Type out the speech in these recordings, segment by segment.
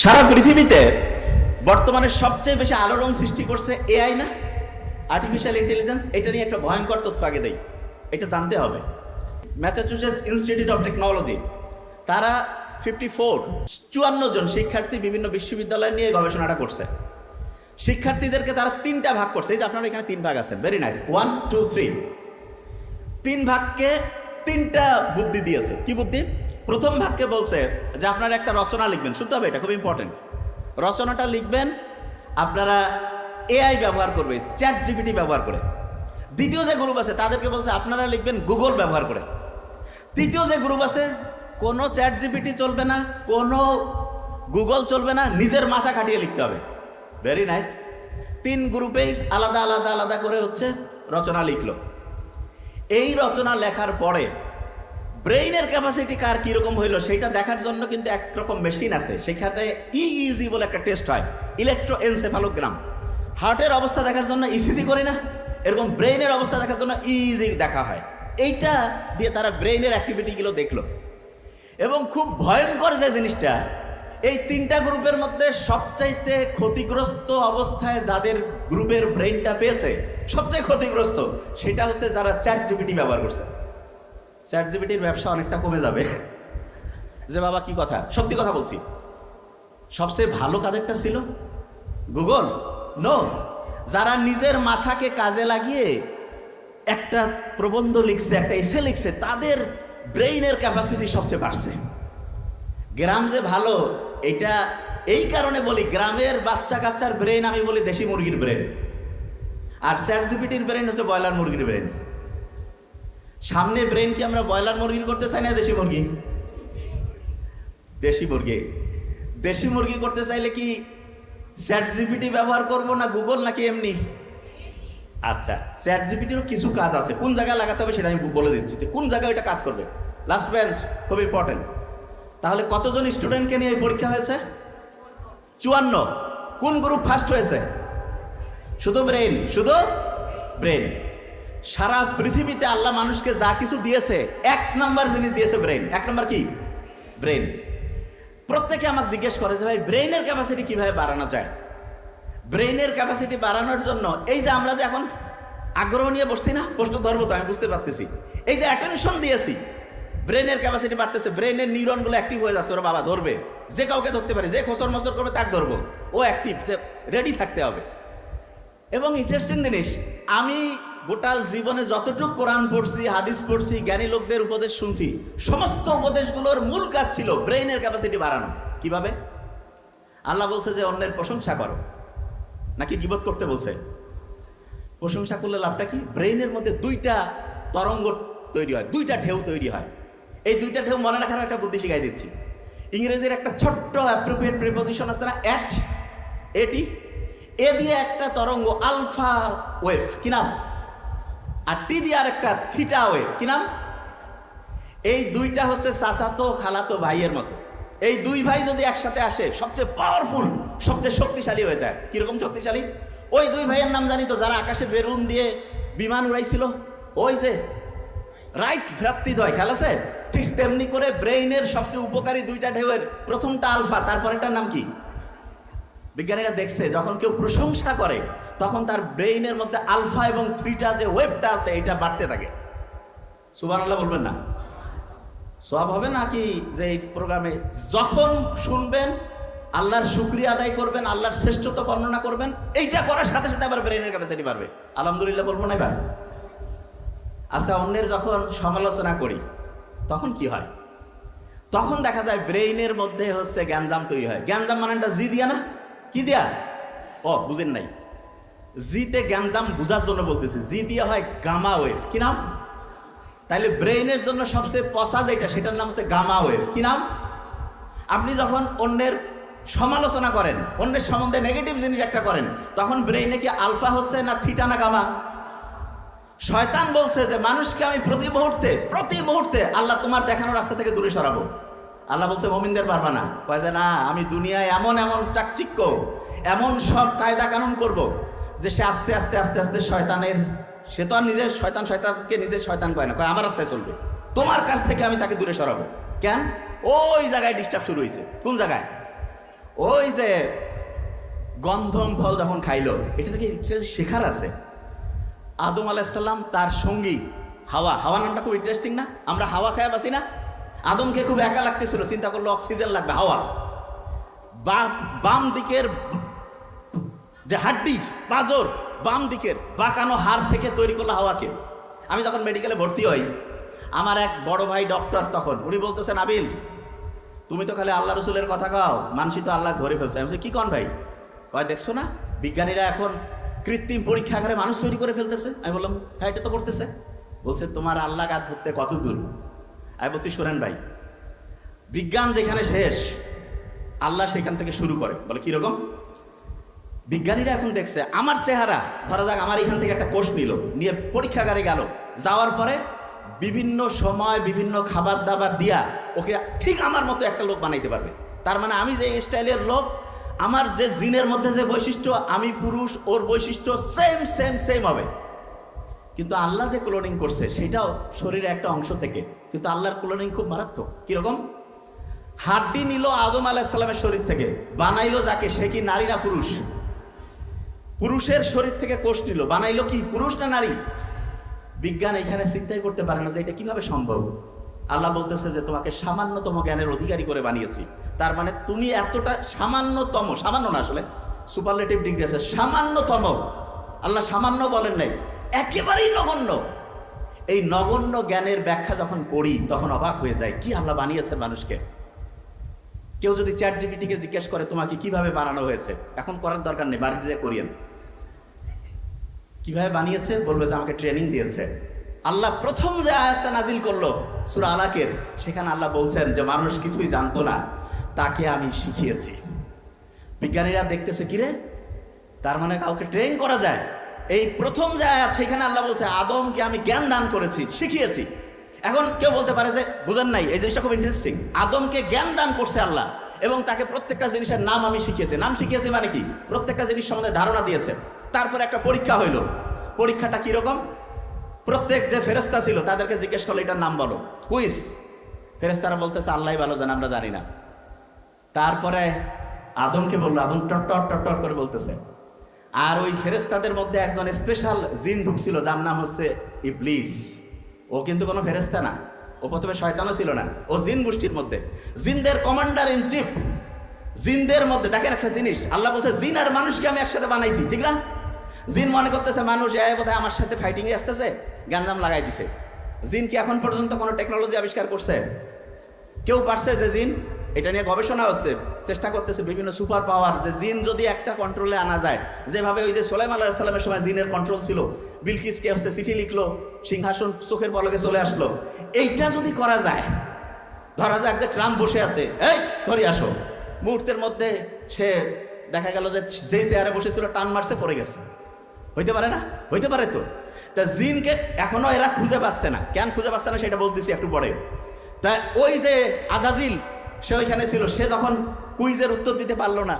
সারা পৃথিবীতে বর্তমানে সবচেয়ে বেশি আলোড়ন সৃষ্টি করছে এআই না, আর্টিফিশিয়াল ইন্টেলিজেন্স। এটা নিয়ে একটা ভয়ঙ্কর তথ্য আগে দেই, এটা জানতে হবে। ম্যাসাচুসেটস ইনস্টিটিউট অফ টেকনোলজি তারা 54 জন শিক্ষার্থী বিভিন্ন বিশ্ববিদ্যালয় নিয়ে গবেষণাটা করছে। শিক্ষার্থীদেরকে তারা তিনটা ভাগ করছে। এই যে আপনারা এখানে 3 ভাগ আছেন, ভেরি নাইস, 1 2 3। 3 ভাগকে 3টা বুদ্ধি দিয়েছে। কি বুদ্ধি? প্রথম ভাগকে বলছে যে আপনারা একটা রচনা লিখবেন, শুনতে হবে, এটা খুব ইম্পর্টেন্ট। রচনাটা লিখবেন আপনারা এআই ব্যবহার করবে, চ্যাট জিপিটি ব্যবহার করে। দ্বিতীয় যে গ্রুপ আছে তাদেরকে বলছে আপনারা লিখবেন গুগল ব্যবহার করে। তৃতীয় যে গ্রুপ আছে কোনো চ্যাট জিপিটি চলবে না, কোনো গুগল চলবে না, নিজের মাথা খাটিয়ে লিখতে হবে। Very nice. 3 গ্রুপেই আলাদা আলাদা আলাদা করে হচ্ছে রচনা লিখলো। এই রচনা লেখার পরে ব্রেইনের ক্যাপাসিটি কার কীরকম হইলো সেটা দেখার জন্য কিন্তু একরকম মেশিন আছে, সেখানে ইইজি বলে একটা টেস্ট হয়, ইলেকট্রোএনসেফালোগ্রাম। হার্টের অবস্থা দেখার জন্য ইসিজি করি না, এরকম ব্রেইনের অবস্থা দেখার জন্য ইইজি দেখা হয়। এইটা দিয়ে তারা ব্রেইনের অ্যাক্টিভিটিগুলো দেখলো। এবং খুব ভয়ঙ্কর যে জিনিসটা, এই 3টা গ্রুপের মধ্যে সবচাইতে ক্ষতিগ্রস্ত অবস্থায় যাদের গ্রুপের ব্রেইনটা পেয়েছে, সবচেয়ে ক্ষতিগ্রস্ত সেটা হচ্ছে যারা চ্যাট জিপিটি ব্যবহার করছে। চ্যাট জিপিটির ব্যবসা অনেকটা কমে যাবে। যে বাবা কি কথা, সত্যি কথা বলছি। সবচেয়ে ভালো কাদেরটা ছিল? গুগল? নো, যারা নিজের মাথাকে কাজে লাগিয়ে একটা প্রবন্ধ লিখছে, একটা এসে লিখছে, তাদের ব্রেইনের ক্যাপাসিটি সবচেয়ে বাড়ছে। গ্রাম যে ভালো, এটা এই কারণে বলি, গ্রামের বাচ্চা কাচ্চার ব্রেন আমি বলি দেশি মুরগির ব্রেন, আর চ্যাট জিপিটির ব্রেন হচ্ছে ব্রয়লার মুরগির ব্রেন। সামনে ব্রেন কি আমরা ব্রয়লার মুরগি করতে চাই না দেশি মুরগি? দেশি মুরগি। দেশি মুরগি করতে চাইলে কি চ্যাট জিপিটি ব্যবহার করব না গুগল, নাকি এমনি? আচ্ছা, চ্যাট জিপিটিরও কিছু কাজ আছে, কোন জায়গায় লাগাতে হবে সেটা আমি বলে দিচ্ছি, যে কোন জায়গায় ওইটা কাজ করবে। লাস্ট বেঞ্চ খুব ইম্পর্টেন্ট। তাহলে কতজন স্টুডেন্টকে নিয়ে এই পরীক্ষা হয়েছে? 54। কোন গ্রুপ ফার্স্ট হয়েছে? শুধু ব্রেন, শুধু ব্রেন। সারা পৃথিবীতে আল্লাহ মানুষকে যা কিছু দিয়েছে, 1 নম্বর জিনিস দিয়েছে ব্রেন। 1 নম্বর কি? ব্রেন। প্রত্যেকে আমাকে জিজ্ঞেস করে যে ভাই ব্রেইনের ক্যাপাসিটি কিভাবে বাড়ানো যায়? ব্রেইনের ক্যাপাসিটি বাড়ানোর জন্য এই যে আমরা যে এখন আগ্রহ নিয়ে বসছি না, প্রশ্ন ধরবো তো, আমি বুঝতে পারতেছি, এই যে অ্যাটেনশন দিয়েছি, ব্রেনের ক্যাপাসিটি বাড়তেছে, ব্রেনের নিউরনগুলো অ্যাক্টিভ হয়ে যাচ্ছে। ওরা বাবা ধরবে, যে কাউকে ধরতে পারে, যে খোসর মসর করবে তাকে ধরবো, ও অ্যাক্টিভ, যে রেডি থাকতে হবে। এবং ইন্টারেস্টিং জিনিস, আমি গোটাল জীবনে যতটুকু কোরআন পড়ছি, হাদিস পড়ছি, জ্ঞানী লোকদের উপদেশ শুনছি, সমস্ত উপদেশগুলোর মূল কাজ ছিল ব্রেইনের ক্যাপাসিটি বাড়ানো। কিভাবে? আল্লাহ বলছে যে অন্যের প্রশংসা করো, নাকি গীবত করতে বলছে? প্রশংসা করলে লাভটা কি? ব্রেইনের মধ্যে 2টা তরঙ্গ তৈরি হয়, 2টা ঢেউ তৈরি হয়। এই 2টা ঢেউ মনে রাখার একটা বুদ্ধি শিখাই দিচ্ছি। ইংরেজির একটা ছোট্ট অ্যাপ্রোপ্রিয়েট প্রিপোজিশন আছে না, এটি, এ দিয়ে একটা তরঙ্গ আলফা ওয়েভ, কি নাম? আর টি দিয়ে আর একটা থিটা ওয়েভ, কি নাম? এই 2টা হচ্ছে চাচাতো খালাতো ভাইয়ের মতো। এই 2 ভাই যদি একসাথে আসে, সবচেয়ে পাওয়ারফুল, সবচেয়ে শক্তিশালী হয়ে যায়। কিরকম শক্তিশালী? ওই 2 ভাইয়ের নাম জানি তো, যারা আকাশে বেলুন দিয়ে বিমান উড়াইছিল, ওই যে রাইট ভ্রাতৃদ্বয়, খেয়াল আছে? ঠিক তেমনি করে ব্রেইনের সবচেয়ে উপকারী 2টা ঢেউয়ের প্রথমটা আলফা, তারপরেরটার নাম কি? বিজ্ঞানীরা দেখছে যখন কেউ প্রশংসা করে তখন তার ব্রেইনের মধ্যে আলফা এবং থ্রিটা যে ওয়েভটা আছে এটা বাড়তে থাকে। সুবহানাল্লাহ বলবেন না? সওয়াব হবে নাকি? যে এই প্রোগ্রামে যখন শুনবেন আল্লাহর শুকরিয়া আদায় করবেন, আল্লাহর শ্রেষ্ঠত্ব বর্ণনা করবেন, এইটা করার সাথে সাথে আবার ব্রেইনের ক্যাপাসিটি বাড়বে। আলহামদুলিল্লাহ বলবো না এবার? আচ্ছা, অন্যের যখন সমালোচনা করি তখন কি হয়? তখন দেখা যায় ব্রেইনের মধ্যে হচ্ছে গ্যাঞ্জাম তৈরি হয়। গ্যাঞ্জাম মানেটা জি দিয়া না, কি দিয়া? ও বুঝেন নাই, জিতে গ্যাঞ্জাম বুঝার জন্য বলতেছি, জি দিয়ে হয় গামা ওয়েভ। কি নাম? তাইলে ব্রেইনের জন্য সবচেয়ে পচা যেটা, সেটার নাম হচ্ছে গামা ওয়েভ। কি নাম? আপনি যখন অন্যের সমালোচনা করেন, অন্যের সম্বন্ধে নেগেটিভ জিনিস একটা করেন, তখন ব্রেইনে কি আলফা হচ্ছে না থিটা না গামা? শয়তান বলছে যে মানুষকে আমি প্রতি মুহূর্তে আল্লাহ তোমার দেখানো রাস্তা থেকে দূরে সরাবো। আল্লাহ বলছে মুমিনদের পারবা না। কয় যে না, আমি দুনিয়ায় এমন চাকচিক্য, এমন সব কায়দা কানুন করব যে সে আস্তে আস্তে আস্তে আস্তে শয়তানের, সে তো আর নিজের শয়তানকে নিজের শয়তান কয় না, কয় আমার রাস্তায় চলবে, তোমার কাছ থেকে আমি তাকে দূরে সরাবো। কেন? ওই জায়গায় ডিস্টার্ব শুরু হয়েছে। কোন জায়গায়? ওই যে গন্ধম ফল যখন খাইলো, এটা থেকে শেখার আছে। আদম আলাইহিস সালাম তার সঙ্গী হাওয়া, হাওয়া নামটা খুব ইন্টারেস্টিং না? আমরা হাওয়া খায় বাসি না? আদমকে খুব একা লাগতেছিল, চিন্তা করলো অক্সিজেন লাগবে, হাওয়া। বাম দিকের যে হাড্ডি পাঁজর, বাম দিকের বাঁকানো হাড় থেকে তৈরি করলো হাওয়াকে। আমি যখন মেডিকেলে ভর্তি হই, আমার এক বড় ভাই ডক্টর, তখন উনি বলতেছেন, আবিল তুমি তো খালি আল্লাহ রসুলের কথা কাও, মানসি তো আল্লাহ ধরে ফেলছে। আমি বলছি কি কন ভাই? কয় দেখছো না বিজ্ঞানীরা এখন কৃত্রিম পরীক্ষাগারে মানুষ তৈরি করে ফেলতেছে। আমি বললাম হ্যাঁ এটা তো করতেছে। বলছে তোমার আল্লাহ গাছ ধরতে কত দূর? আমি বলছি শোনেন ভাই, বিজ্ঞান যেখানে শেষ আল্লাহ সেখান থেকে শুরু করে। বলে কিরকম? বিজ্ঞানীরা এখন দেখছে আমার চেহারা, ধরা যাক আমার এখান থেকে একটা কোষ নিল, নিয়ে পরীক্ষাগারে গেল, যাওয়ার পরে বিভিন্ন সময় বিভিন্ন খাবার দাবার দিয়া ওকে ঠিক আমার মতো একটা লোক বানাইতে পারবে। তার মানে আমি যে স্টাইলের লোক, আমার যে জিনের মধ্যে যে বৈশিষ্ট্য, আমি পুরুষ, ওর বৈশিষ্ট্য সেম সেম সেম হবে। কিন্তু আল্লাহ যে ক্লোনিং করছে সেটাও শরীরের একটা অংশ থেকে, কিন্তু আল্লাহর ক্লোনিং খুব মারাত্মক। কিরকম? হাড্ডি নিল আদম আলাইহিস সালামের শরীর থেকে, বানাইলো যাকে, সে কি নারী না পুরুষ? পুরুষের শরীর থেকে কোষ নিল, বানাইলো কি পুরুষ না নারী? বিজ্ঞান এখানে চিন্তাই করতে পারে না যে এটা কিভাবে সম্ভব। আল্লাহ বলতেছে যে তোমাকে সামান্যতম জ্ঞানের অধিকারী করে বানিয়েছি। তার মানে তুমি এতটা সামান্যতম, সামান্য না আসলে সুপারলেটিভ ডিগ্রি আছে, সামান্যতম। আল্লাহ সামান্য বলেন নাই, একেবারেই নগণ্য। এই নগণ্য জ্ঞানের ব্যাখ্যা যখন পড়ি তখন অবাক হয়ে যায়, কি আল্লাহ বানিয়েছেন মানুষকে। কেউ যদি চ্যাট জিপিটিকে জিজ্ঞেস করে তোমাকে কিভাবে বানানো হয়েছে, এখন করার দরকার নেই, বাড়িতে যে করিয়েন কিভাবে বানিয়েছে, বলবে যে আমাকে ট্রেনিং দিয়েছে। আল্লাহ প্রথম যে আয়াতটা নাজিল করলো সূরা আলাকের, সেখানে আল্লাহ বলছেন যে মানুষ কিছুই জানতো না, তাকে আমি শিখিয়েছি। বিজ্ঞানীরা দেখতেছে কিরে, তার মানে কাউকে ট্রেন করা যায়। এই প্রথম যে আয়াত, সেখানে আল্লাহ বলছে আদমকে আমি জ্ঞান দান করেছি, শিখিয়েছি। এখন কেউ বলতে পারে যে বুঝেন নাই, এই জিনিসটা খুব ইন্টারেস্টিং। আদমকে জ্ঞান দান করছে আল্লাহ, এবং তাকে প্রত্যেকটা জিনিসের নাম আমি শিখিয়েছি। নাম শিখিয়েছি মানে কি? প্রত্যেকটা জিনিস সম্বন্ধে ধারণা দিয়েছে। তারপরে একটা পরীক্ষা হইল। পরীক্ষাটা কিরকম? প্রত্যেক যে ফেরেশতা ছিল তাদেরকে জিজ্ঞেস করলো এটার নাম বলো, কুইজ। ফেরেশতারা বলতেছে আল্লাহই ভালো জানে, আমরা জানি না। তারপরে আদমকে বললো, আদম টট টট টট টট করে বলতেছে। আর ওই ফেরেশতাদের মধ্যে একজন স্পেশাল জিন ঢুকছিল, যার নাম হচ্ছে ইবলিস। ও কিন্তু কোনো ফেরেশতা না, ও প্রথমে শয়তানও ছিল না, ও জিন গোষ্ঠীর মধ্যে, জিনদের কমান্ডার ইন চিফ। জিনদের মধ্যে দেখেন একটা জিনিস, আল্লাহ বলছে জিন আর মানুষকে আমি একসাথে বানাইছি, ঠিক না? জিন মনে করতেছে মানুষ বোধহয় আমার সাথে ফাইটিংয়ে আসতেছে, গ্যাঞ্জাম লাগাই দিছে। জিন কি এখন পর্যন্ত কোনো টেকনোলজি আবিষ্কার করছে? কেউ পারছে যে জিন? এটা নিয়ে গবেষণা হচ্ছে, চেষ্টা করতেছে বিভিন্ন সুপার পাওয়ার, যে জিন যদি একটা কন্ট্রোলে আনা যায়, যেভাবে ওই যে সুলাইমান আলাইহিস সালামের সময় জিনের কন্ট্রোল ছিল, বিলকিসকে হচ্ছে চিঠি লিখলো, সিংহাসন চোখের পলকে চলে আসলো। এইটা যদি করা যায়, ধরা যাক যে ট্রাম্প বসে আছে, এই ধরে আসো, মুহূর্তের মধ্যে সে দেখা গেল যে যেই চেয়ারে বসেছিল টান মারছে, পড়ে গেছে। হইতে পারে না? হইতে পারে তো। তা জিনকে এখনো এরা খুঁজে পাচ্ছে না। কেন খুঁজে পাচ্ছে না সেটা বলতেছি একটু পরে। তা ওই যে আজাজিল, সে ওইখানে ছিল, সে যখন কুইজের উত্তর দিতে পারলো না,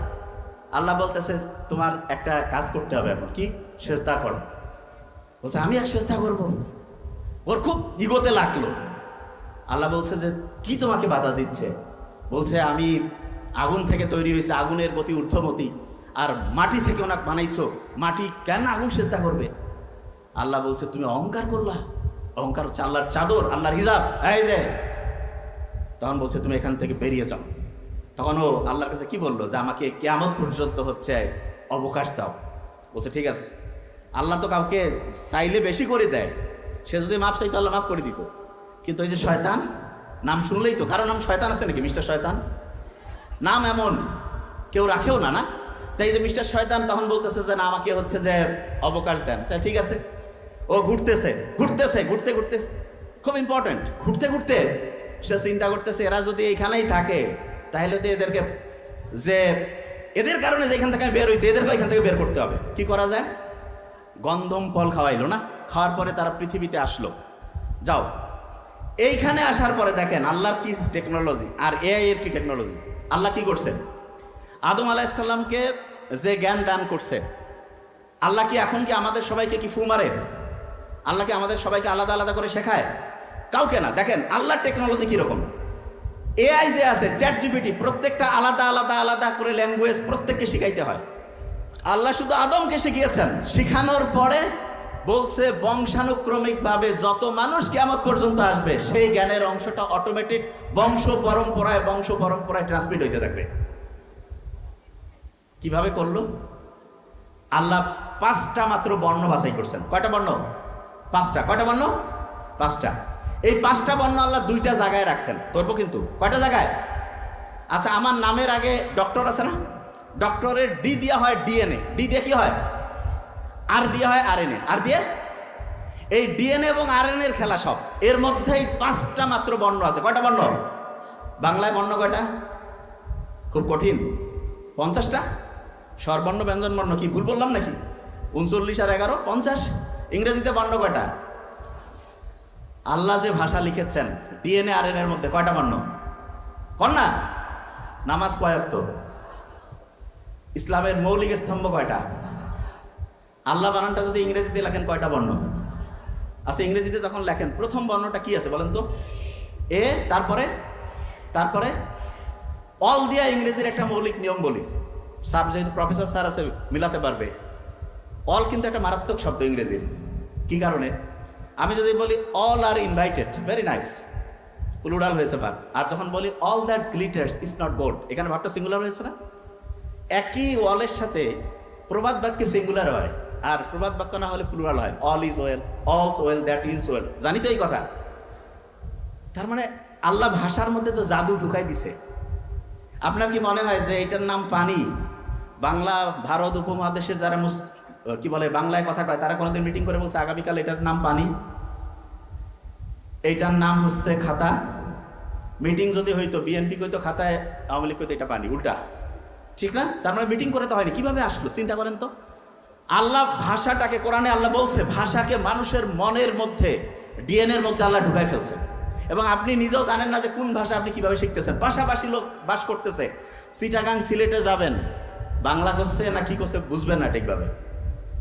আল্লাহ বলতেছে তোমার একটা কাজ করতে হবে। এখন কি? সেজদা করো। বলছে আমি এক সেজদা করবো। ওর খুব ইগোতে লাগলো। আল্লাহ বলছে যে কি তোমাকে বাধা দিচ্ছে? বলছে আমি আগুন থেকে তৈরি হয়েছে, আগুনের গতি ঊর্ধ্বমতি, আর মাটি থেকে ওনাকে বানাইছো, মাটি কেন আগুন সেজদা করবে? আল্লাহ বলছে তুমি অহংকার করলা। অহংকার হচ্ছে আল্লাহর চাদর, আল্লাহর হিজাব। এই যে তখন বলছে তুমি এখান থেকে বেরিয়ে যাও। তখন ও আল্লাহর কাছে কি বললো? যে আমাকে কিয়ামত পর্যন্ত হচ্ছে অবকাশ দাও। বলছে ঠিক আছে। আল্লাহ তো কাউকে চাইলে বেশি করে দেয়, সে যদি মাফ চাইতো আল্লাহ মাফ করে দিত। কিন্তু ওই যে শয়তান, নাম শুনলেই তো, কারো নাম শয়তান আছে নাকি? মিস্টার শয়তান নাম এমন কেউ রাখেও না, না? তাই যে মিস্টার শয়তান তখন বলতেছে যে না আমাকে হচ্ছে যে অবকাশ দেন। তাই ঠিক আছে, ও ঘুরতেছে ঘুরতেছে ঘুরতে ঘুরতে, খুব ইম্পর্টেন্ট, ঘুরতে ঘুরতে সে চিন্তা করতেছে এরা যদি এইখানেই থাকে তাহলে তো এদেরকে, যে এদের কারণে যেখান থেকে বের হয়েছে এদেরকে এখান থেকে বের করতে হবে। কি করা যায়? গন্ধম ফল খাওয়াইলো না, খাওয়ার পরে তারা পৃথিবীতে আসলো। যাও, এইখানে আসার পরে দেখেন আল্লাহর কি টেকনোলজি আর এআই এর কি টেকনোলজি। আল্লাহ কি করছে? আদম আলাইহিস সালামকে যে জ্ঞান দান করছে, আল্লাহ কি এখন কি আমাদের সবাইকে কি ফু মারে? আল্লাহ কি আমাদের সবাইকে আলাদা আলাদা করে শেখায়? কাউকে না। দেখেন আল্লাহর টেকনোলজি কিরকম। এআই যে আছে চ্যাট জিপিটি, প্রত্যেকটা আলাদা আলাদা আলাদা করে ল্যাঙ্গুয়েজ প্রত্যেককে শিখাইতে হয়। আল্লাহ শুধু আদমকে শিখিয়েছেন, শিখানোর পরে বলছে বংশানুক্রমিকভাবে যত মানুষ কিয়ামত পর্যন্ত আসবে সেই জ্ঞানের অংশটা অটোমেটিক বংশ পরম্পরায় ট্রান্সমিট হইতে থাকবে। কিভাবে করলো? আল্লাহ 5টা মাত্র বর্ণ বাছাই করছেন। কয়টা বর্ণ? 5টা। কয়টা বর্ণ? 5টা। এই 5টা বর্ণ আল্লাহ 2টা জায়গায় রাখছেন। ধরবো কিন্তু কয়টা জায়গায়? আচ্ছা, আমার নামের আগে ডক্টর আছে না? ডক্টরের ডি দেওয়া হয় ডিএনএ, ডি দিয়ে কি হয়? আর দিয়ে হয় আরএনএ, আর দিয়ে এই ডিএনএ এবং আরএনএ এর খেলা সব। এর মধ্যেই 5টা মাত্র বর্ণ আছে। কয়টা বর্ণ? বাংলায় বর্ণ কয়টা? খুব কঠিন, 50টা। স্বরবর্ণ ব্যঞ্জন বর্ণ কি ভুল বললাম নাকি? 39 আর 11 50। ইংরেজিতে বর্ণ কয়টা? আল্লাহ যে ভাষা লিখেছেন ডিএনএ আরএনএ এর মধ্যে কয়টা বর্ণ? কন না? নামাজ কয় ওয়াক্ত? ইসলামের মৌলিক স্তম্ভ কয়টা? আল্লাহ বানানটা যদি ইংরেজিতে লেখেন কয়টা বর্ণ? আচ্ছা, ইংরেজিতে যখন লেখেন প্রথম বর্ণটা কি আছে বলেন তো? এ, তারপরে অল দিয়া ইংরেজির একটা মৌলিক নিয়ম বলি। স্যার যেহেতু প্রফেসর স্যার আছে মিলাতে পারবে। অল কিন্তু একটা মারাত্মক শব্দ ইংরেজির। কি কারণে? আমি যদি বলি all are invited, very nice, plural হয়েছে ভাব। আর যখন বলি all that glitters is not gold, এখানে ভাবটা সিঙ্গুলার হয়েছে না? একই অলের সাথে প্রবাদ বাক্যে সিঙ্গুলার হয়, আর প্রবাদ বাক্য না হলে প্লুরাল হয়। All is well, all's well, that is well. জানি তো এই কথা। তার মানে আল্লাহ ভাষার মধ্যে তো জাদু ঢুকাই দিছে। আপনার কি মনে হয় যে এটার নাম পানি? বাংলা ভারত উপমহাদেশের যারা কি বলে বাংলায় কথা কয় তারা কোনোদিন মিটিং করে বলছে আগামীকাল এটার নাম পানি, এইটার নাম হচ্ছে খাতা? মিটিং যদি হইতো বিএনপি কইতো খাতায়, আওয়ামী লীগ কইতো এটা পানি, উল্টা। ঠিক না? তার মানে মিটিং করে তো হয়নি। কিভাবে আসলো চিন্তা করেন তো। আল্লাহ ভাষাটাকে, কোরআনে আল্লাহ বলছে ভাষাকে মানুষের মনের মধ্যে, ডিএনএর মধ্যে আল্লাহ ঢুকাই ফেলছে। এবং আপনি নিজেও জানেন না যে কোন ভাষা আপনি কিভাবে শিখতেছেন। পাশাপাশি লোক বাস করতেছে, চিটাগাং সিলেটে যাবেন, বাংলা করছে না কি করছে বুঝবেন না ঠিকভাবে,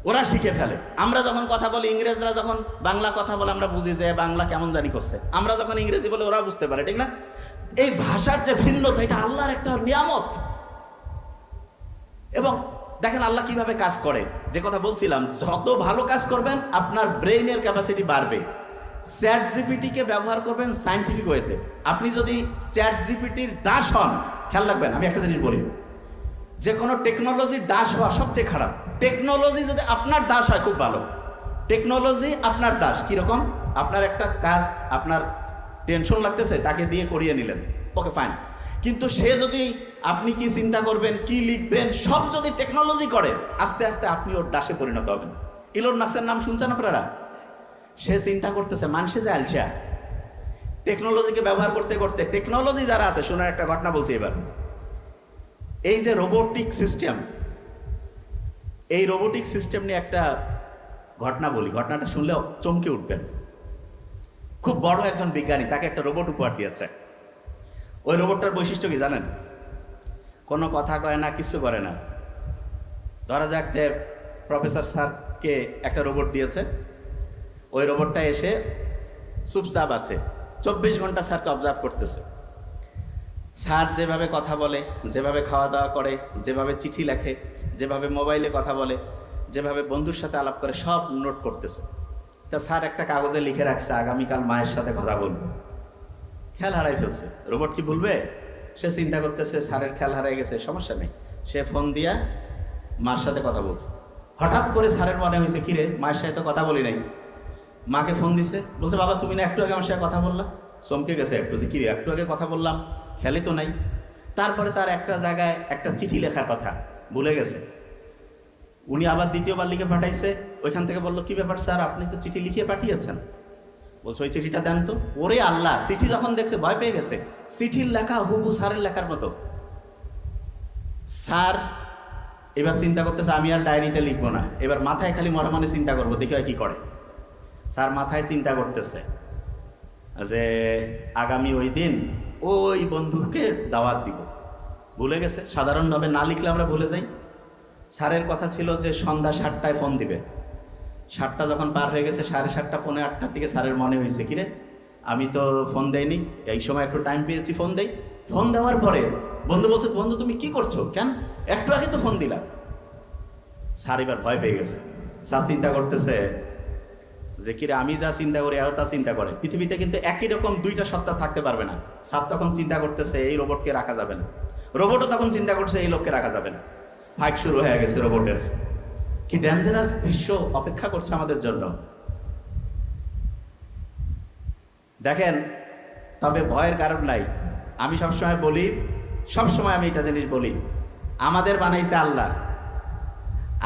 ওরা শিখে ফেলে। আমরা যখন কথা বলি, ইংরেজরা যখন বাংলা কথা বলে আমরা বুঝি যে বাংলা কেমন জানি করছে। আমরা যখন ইংরেজি বলে ওরা বুঝতে পারে, ঠিক না? এই ভাষার যে ভিন্নতা, এটা আল্লাহর একটা নিয়ামত। এবং দেখেন আল্লাহ কিভাবে কাজ করে। যে কথা বলছিলাম, যত ভালো কাজ করবেন আপনার ব্রেইনের ক্যাপাসিটি বাড়বে। চ্যাট জিপিটিকে ব্যবহার করবেন সায়েন্টিফিক ওয়েতে। আপনি যদি চ্যাট জিপিটির দাস হন, খেয়াল রাখবেন, আমি একটা জিনিস বলি, যে কোনো টেকনোলজির দাস হওয়া সবচেয়ে খারাপ। টেকনোলজি যদি আপনার দাস হয় খুব ভালো। টেকনোলজি আপনার দাস কীরকম? আপনার একটা কাজ আপনার টেনশন লাগতেছে, তাকে দিয়ে করিয়ে নিলেন, ওকে ফাইন। কিন্তু সে যদি আপনি কি চিন্তা করবেন, কি লিখবেন, সব যদি টেকনোলজি করে, আস্তে আস্তে আপনি ওর দাসে পরিণত হবেন। ইলন মাস্কের নাম শুনছেন আপনারা? সে চিন্তা করতেছে, মানুষে যে আলসা, টেকনোলজিকে ব্যবহার করতে করতে, টেকনোলজি যারা আছে, শোনার একটা ঘটনা বলছি এবার। এই যে রোবোটিক সিস্টেম, এই রোবোটিক সিস্টেম নিয়ে একটা ঘটনা বলি। ঘটনাটা শুনলে চমকে উঠবেন। খুব বড় একজন বিজ্ঞানী, তাকে একটা রোবট উপহার দিয়েছে। ওই রোবটটার বৈশিষ্ট্য কি জানেন? কোনো কথা কয় না, কিছু করে না। ধরা যাক যে প্রফেসর স্যারকে একটা রোবট দিয়েছে, ওই রোবটটা এসে চুপচাপ আছে, 24 ঘন্টা স্যারকে অবজার্ভ করতেছে। স্যার যেভাবে কথা বলে, যেভাবে খাওয়া দাওয়া করে, যেভাবে চিঠি লেখে, যেভাবে মোবাইলে কথা বলে, যেভাবে বন্ধুর সাথে আলাপ করে, সব নোট করতেছে। তা স্যার একটা কাগজে লিখে রাখছে আগামীকাল মায়ের সাথে কথা বলবো। খেয়াল হারাই ফেলছে। রোবট কি ভুলবে? সে চিন্তা করতেছে স্যারের খেয়াল হারাই গেছে, সমস্যা নেই। সে ফোন দিয়া মার সাথে কথা বলছে। হঠাৎ করে স্যারের মনে হয়েছে, কিরে মায়ের সাথে তো কথা বলি নাই। মাকে ফোন দিছে, বলছে বাবা তুমি না একটু আগে আমার সাথে কথা বললা। চমকে গেছে একটু, যে কিরে একটু আগে কথা বললাম, খেয়ালই তো নাই। তারপরে তার একটা জায়গায় একটা চিঠি লেখার কথা ভুলে গেছে। উনি আবার দ্বিতীয়বার লিখে পাঠাইছে। ওইখান থেকে বললো, কি ব্যাপার স্যার, আপনি তো চিঠি লিখে পাঠিয়েছেন। বলছে ওই চিঠিটা দেন তো। ওরে আল্লাহ, চিঠি যখন দেখছে ভয় পেয়ে গেছে। চিঠির লেখা হুবহু স্যারের লেখার মতো। স্যার এবার চিন্তা করতেছে, আমি আর ডায়েরিতে লিখবো না, এবার মাথায় খালি মনে মনে চিন্তা করবো, দেখি হয় কি করে। স্যার মাথায় চিন্তা করতেছে যে আগামী ওই দিন ওই বন্ধুকে দাওয়াত দিব। ভুলে গেছে। সাধারণভাবে না লিখলে আমরা ভুলে যাই। স্যারের কথা ছিল যে সন্ধ্যা 7টায় ফোন দিবে। 7টা যখন পার হয়ে গেছে, 7:30 পৌনে 8টার দিকে স্যারের মনে হয়েছে, কিরে আমি তো ফোন দেইনি, এই সময় একটু টাইম পেয়েছি, ফোন দেই। ফোন দেওয়ার পরে বন্ধু বলছে, বন্ধু তুমি কি করছো, কেন একটু আগে তো ফোন দিলা। স্যার এবার ভয় পেয়ে গেছে। স্যার চিন্তা করতেছে যে কিরে আমি যা চিন্তা করি তা চিন্তা করে। পৃথিবীতে কিন্তু একই রকম দুইটা সত্তা থাকতে পারবে না। স্যার তখন চিন্তা করতেছে এই রোবটকে রাখা যাবে না, রোবটও তখন চিন্তা করছে এই লোককে রাখা যাবে না। ফাইট শুরু হয়ে গেছে রোবটের। কি ডেঞ্জারাস বিশ্ব অপেক্ষা করছে আমাদের জন্য দেখেন। তবে ভয়ের কারণ নাই। আমি সবসময় বলি, সবসময় আমি এটা জিনিস বলি, আমাদের বানাইছে আল্লাহ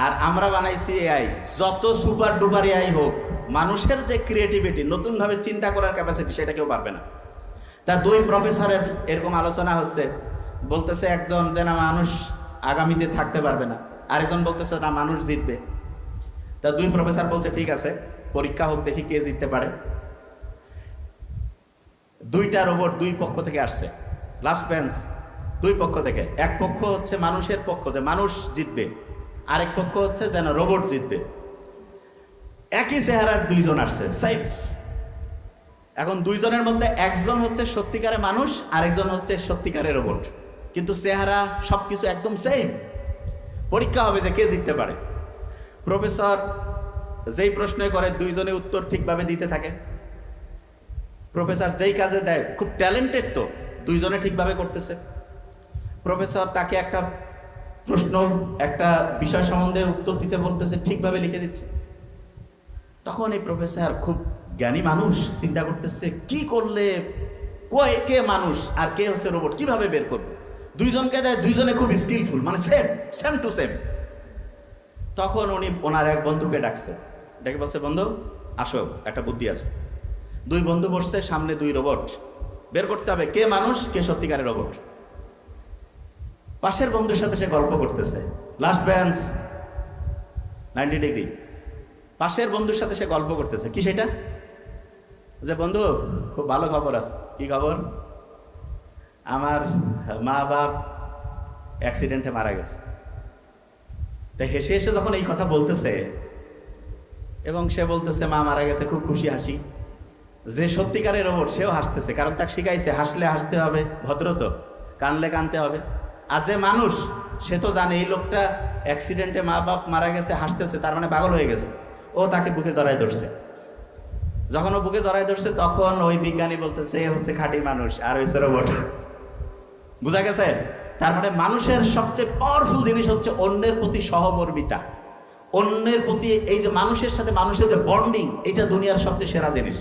আর আমরা বানাইছি এআই। যত সুপার ডুপার এআই হোক, মানুষের যে ক্রিয়েটিভিটি, নতুনভাবে চিন্তা করার ক্যাপাসিটি, সেটা কেউ পারবে না। তা দুই প্রফেসরের এরকম আলোচনা হচ্ছে, বলতেছে একজন যে না মানুষ আগামীতে থাকতে পারবে না, আরেকজন বলতেছে না মানুষ জিতবে। তা দুই প্রফেসর বলছে ঠিক আছে পরীক্ষা হোক, দেখি কে জিততে পারে। দুইটা রোবট দুই পক্ষ থেকে আসছে, লাস্ট বেঞ্চ দুই পক্ষ থেকে। এক পক্ষ হচ্ছে মানুষের পক্ষ, যে মানুষ জিতবে, আরেক পক্ষ হচ্ছে যেন রোবট জিতবে। একই চেহারার দুইজন আসছে, সেম। এখন দুইজনের মধ্যে একজন হচ্ছে সত্যিকারের মানুষ, আরেকজন হচ্ছে সত্যিকারের রোবট, কিন্তু চেহারা সবকিছু একদম সেম। পরীক্ষা হবে যে কে জিততে পারে। প্রফেসর যেই প্রশ্ন করে দুইজনে উত্তর ঠিকভাবে দিতে থাকে। প্রফেসর যেই কাজে দেয়, খুব ট্যালেন্টেড তো, দুইজনে ঠিকভাবে করতেছে। প্রফেসর তাকে একটা প্রশ্ন, একটা বিষয় সম্বন্ধে উত্তর দিতে বলতেছে, ঠিকভাবে লিখে দিচ্ছে। তখন এই প্রফেসর, খুব জ্ঞানী মানুষ, চিন্তা করতেছে কি করলে কে মানুষ আর কে হচ্ছে রোবট, কিভাবে বের করবে। দুইজনকে দেয়, দুইজনে খুব স্কিলফুল, মানে সেম সেম টু সেম। তখন উনি ওনার এক বন্ধুকে ডাকছে, ডেকে বলছে বন্ধু আসো, একটা বুদ্ধি আছে। দুই বন্ধু বসছে, সামনে দুই রোবট, বের করতে হবে কে মানুষ কে সত্যিকারের রোবট। পাশের বন্ধুর সাথে সে গল্প করতেছে, লাস্ট বেঞ্চ 90 ডিগ্রি। পাশের বন্ধুর সাথে সে গল্প করতেছে, কি সেটা, যে বন্ধু খুব ভালো খবর আছে। কি খবর? আমার মা বাপ অ্যাক্সিডেন্টে মারা গেছে। তাই হেসে হেসে যখন এই কথা বলতেছে এবং সে বলতেছে মা মারা গেছে, খুব খুশি হাসি। যে সত্যিকারের রোবট সেও হাসতেছে, কারণ তাকে শিখাইছে হাসলে হাসতে হবে, ভদ্র তো, কানলে কানতে হবে। আর যে মানুষ সে তো জানে এই লোকটা অ্যাক্সিডেন্টে মা বাপ মারা গেছে, হাসতেছে, তার মানে পাগল হয়ে গেছে। ও তাকে বুকে জড়ায় ধরছে। যখন ও বুকে জড়ায় ধরছে তখন ওই বিজ্ঞানী বলতেছে এ হচ্ছে খাঁটি মানুষ আর হচ্ছে রোবট। বুঝা গেছে? তার মানে মানুষের সবচেয়ে পাওয়ারফুল জিনিস হচ্ছে অন্যের প্রতি সহমর্মিতা, অন্যের প্রতি এই যে মানুষের সাথে মানুষের যে বন্ডিং, এটা দুনিয়ার সবচেয়ে সেরা জিনিস।